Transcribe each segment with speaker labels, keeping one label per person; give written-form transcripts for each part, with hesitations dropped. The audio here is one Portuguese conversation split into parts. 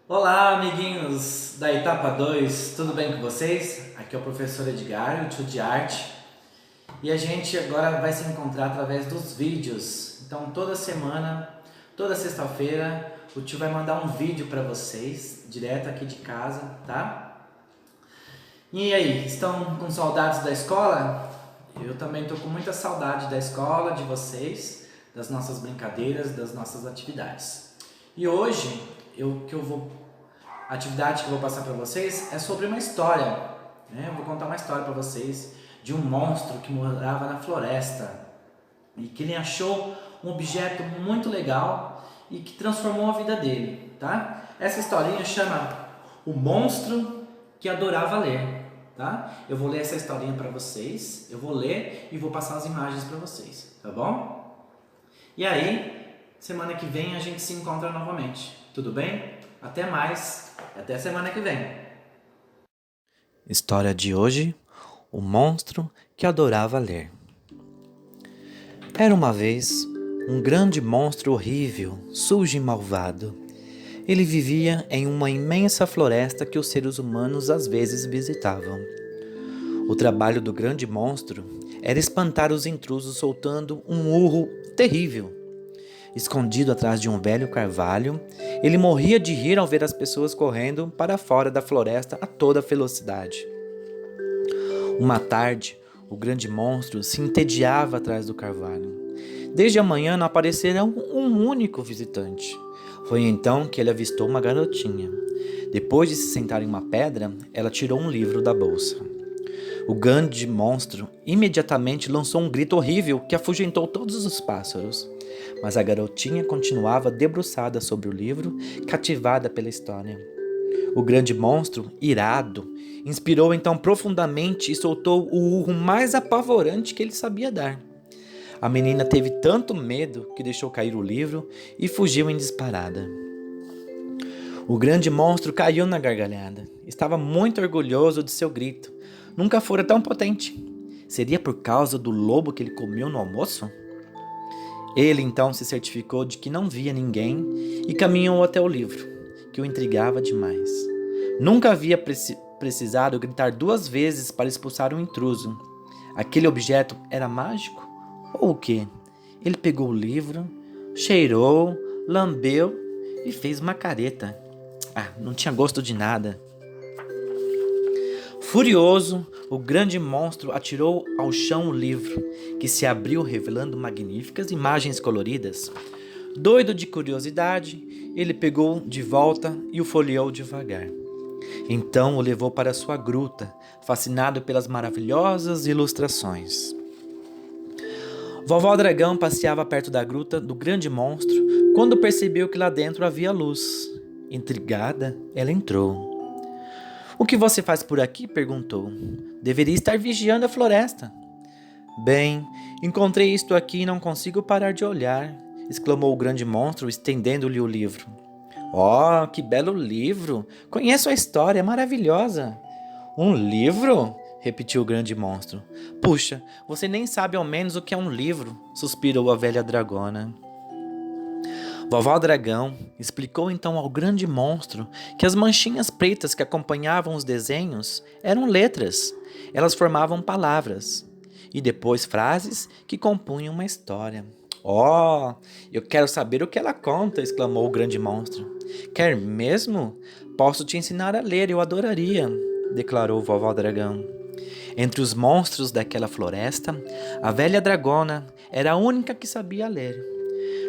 Speaker 1: Olá, amiguinhos da Etapa 2, tudo bem com vocês? Aqui é o professor Edgar, o tio de arte, e a gente agora vai se encontrar através dos vídeos. Então, toda semana, toda sexta-feira, o tio vai mandar um vídeo para vocês, direto aqui de casa, tá? E aí, estão com saudades da escola? Eu também estou com muita saudade da escola, de vocês, das nossas brincadeiras, das nossas atividades. E hoje, a atividade que eu vou passar para vocês é sobre uma história, né? Eu vou contar uma história para vocês de um monstro que morava na floresta e que ele achou um objeto muito legal e que transformou a vida dele, tá? Essa historinha chama O Monstro que Adorava Ler, tá? Eu vou ler essa historinha para vocês, eu vou ler e vou passar as imagens para vocês, tá bom? E aí, semana que vem a gente se encontra novamente, tudo bem? Até mais, até semana que vem.
Speaker 2: História de hoje: O monstro que adorava ler. Era uma vez um grande monstro horrível, sujo e malvado. Ele vivia em uma imensa floresta que os seres humanos às vezes visitavam. O trabalho do grande monstro era espantar os intrusos soltando um urro terrível. Escondido atrás de um velho carvalho, ele morria de rir ao ver as pessoas correndo para fora da floresta a toda velocidade. Uma tarde, o grande monstro se entediava atrás do carvalho. Desde a manhã não aparecera um único visitante. Foi então que ele avistou uma garotinha. Depois de se sentar em uma pedra, ela tirou um livro da bolsa. O grande monstro imediatamente lançou um grito horrível que afugentou todos os pássaros. Mas a garotinha continuava debruçada sobre o livro, cativada pela história. O grande monstro, irado, inspirou então profundamente e soltou o urro mais apavorante que ele sabia dar. A menina teve tanto medo que deixou cair o livro e fugiu em disparada. O grande monstro caiu na gargalhada. Estava muito orgulhoso de seu grito. Nunca fora tão potente. Seria por causa do lobo que ele comeu no almoço? Ele então se certificou de que não via ninguém e caminhou até o livro, que o intrigava demais. Nunca havia precisado gritar 2 vezes para expulsar um intruso. Aquele objeto era mágico? Ou o quê? Ele pegou o livro, cheirou, lambeu e fez uma careta. Não tinha gosto de nada. Furioso, o grande monstro atirou ao chão o livro, que se abriu revelando magníficas imagens coloridas. Doido de curiosidade, ele pegou de volta e o folheou devagar. Então o levou para sua gruta, fascinado pelas maravilhosas ilustrações. Vovó Dragão passeava perto da gruta do grande monstro quando percebeu que lá dentro havia luz. Intrigada, ela entrou. "O que você faz por aqui?" perguntou. "Deveria estar vigiando a floresta." "Bem, encontrei isto aqui e não consigo parar de olhar", exclamou o grande monstro, estendendo-lhe o livro. "Oh, que belo livro! Conheço a história, é maravilhosa." "Um livro?" repetiu o grande monstro. "Puxa, você nem sabe ao menos o que é um livro", suspirou a velha dragona. Vovó Dragão explicou então ao grande monstro que as manchinhas pretas que acompanhavam os desenhos eram letras. Elas formavam palavras e depois frases que compunham uma história. "Oh, eu quero saber o que ela conta", exclamou o grande monstro. "Quer mesmo? Posso te ensinar a ler, eu adoraria", declarou Vovó Dragão. Entre os monstros daquela floresta, a velha dragona era a única que sabia ler.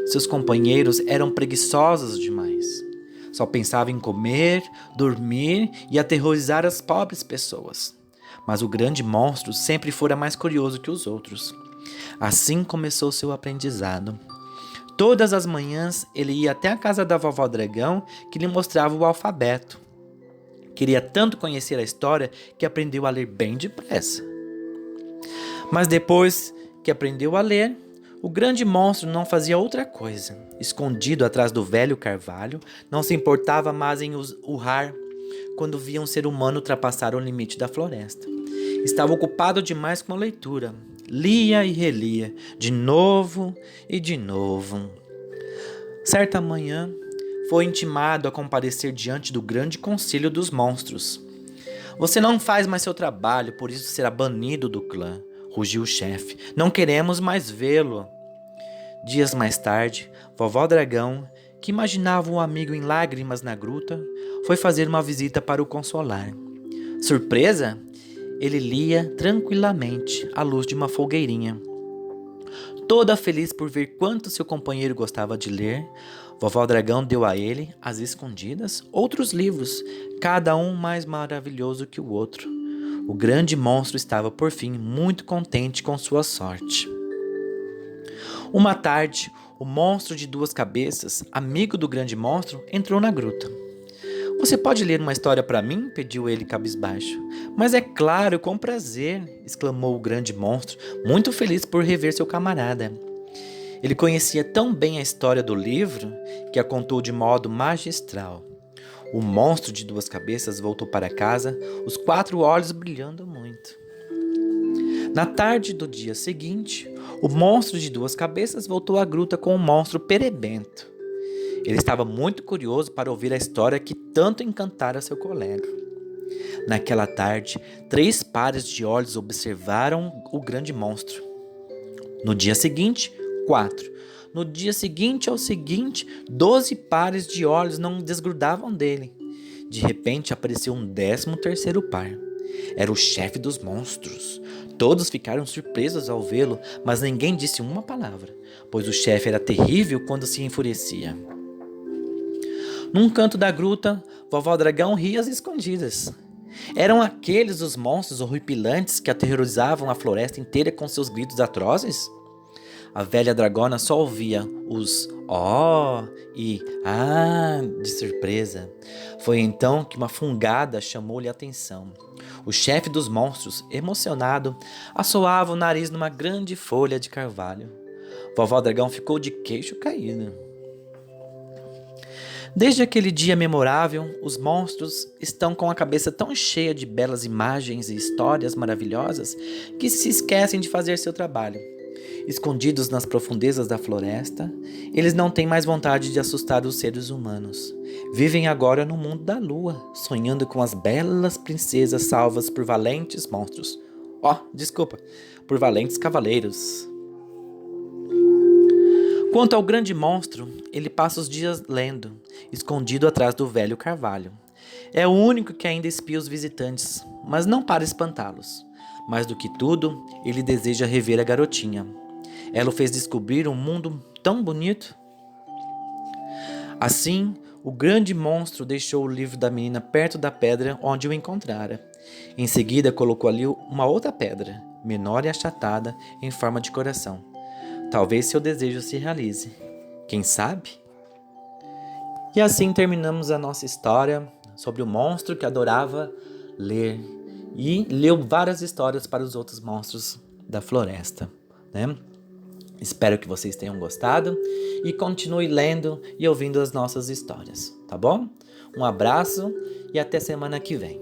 Speaker 2: Seus companheiros eram preguiçosos demais. Só pensavam em comer, dormir e aterrorizar as pobres pessoas. Mas o grande monstro sempre fora mais curioso que os outros. Assim começou seu aprendizado. Todas as manhãs ele ia até a casa da vovó Dragão, que lhe mostrava o alfabeto. Queria tanto conhecer a história que aprendeu a ler bem depressa. Mas depois que aprendeu a ler, o grande monstro não fazia outra coisa. Escondido atrás do velho carvalho, não se importava mais em urrar quando via um ser humano ultrapassar o limite da floresta. Estava ocupado demais com a leitura. Lia e relia, de novo e de novo. Certa manhã, foi intimado a comparecer diante do grande conselho dos monstros. Você não faz mais seu trabalho, por isso será banido do clã, rugiu o chefe. Não queremos mais vê-lo. Dias mais tarde, Vovó Dragão, que imaginava um amigo em lágrimas na gruta, foi fazer uma visita para o consolar. Surpresa? Ele lia tranquilamente à luz de uma fogueirinha. Toda feliz por ver quanto seu companheiro gostava de ler, Vovó Dragão deu a ele, às escondidas, outros livros, cada um mais maravilhoso que o outro. O grande monstro estava, por fim, muito contente com sua sorte. Uma tarde, o monstro de duas cabeças, amigo do grande monstro, entrou na gruta. Você pode ler uma história para mim? Pediu ele cabisbaixo. Mas é claro, com prazer, exclamou o grande monstro, muito feliz por rever seu camarada. Ele conhecia tão bem a história do livro que a contou de modo magistral. O monstro de duas cabeças voltou para casa, os 4 olhos brilhando muito. Na tarde do dia seguinte, o monstro de duas cabeças voltou à gruta com o monstro perebento. Ele estava muito curioso para ouvir a história que tanto encantara seu colega. Naquela tarde, 3 pares de olhos observaram o grande monstro. No dia seguinte, 4. No dia seguinte ao seguinte, 12 pares de olhos não desgrudavam dele. De repente apareceu um 13º par. Era o chefe dos monstros. Todos ficaram surpresos ao vê-lo, mas ninguém disse uma palavra, pois o chefe era terrível quando se enfurecia. Num canto da gruta, Vovó Dragão ria às escondidas. Eram aqueles os monstros horripilantes que aterrorizavam a floresta inteira com seus gritos atrozes? A velha dragona só ouvia os "ó" e "ah" de surpresa. Foi então que uma fungada chamou-lhe a atenção. O chefe dos monstros, emocionado, assoava o nariz numa grande folha de carvalho. Vovó Dragão ficou de queixo caído. Desde aquele dia memorável, os monstros estão com a cabeça tão cheia de belas imagens e histórias maravilhosas que se esquecem de fazer seu trabalho. Escondidos nas profundezas da floresta, eles não têm mais vontade de assustar os seres humanos. Vivem agora no mundo da lua, sonhando com as belas princesas salvas por valentes monstros. Por valentes cavaleiros. Quanto ao grande monstro, ele passa os dias lendo, escondido atrás do velho carvalho. É o único que ainda espia os visitantes, mas não para espantá-los. Mais do que tudo, ele deseja rever a garotinha. Ela o fez descobrir um mundo tão bonito. Assim, o grande monstro deixou o livro da menina perto da pedra onde o encontrara. Em seguida, colocou ali uma outra pedra, menor e achatada, em forma de coração. Talvez seu desejo se realize. Quem sabe? E assim terminamos a nossa história sobre o monstro que adorava ler e leu várias histórias para os outros monstros da floresta, né? Espero que vocês tenham gostado e continue lendo e ouvindo as nossas histórias, tá bom? Um abraço e até semana que vem.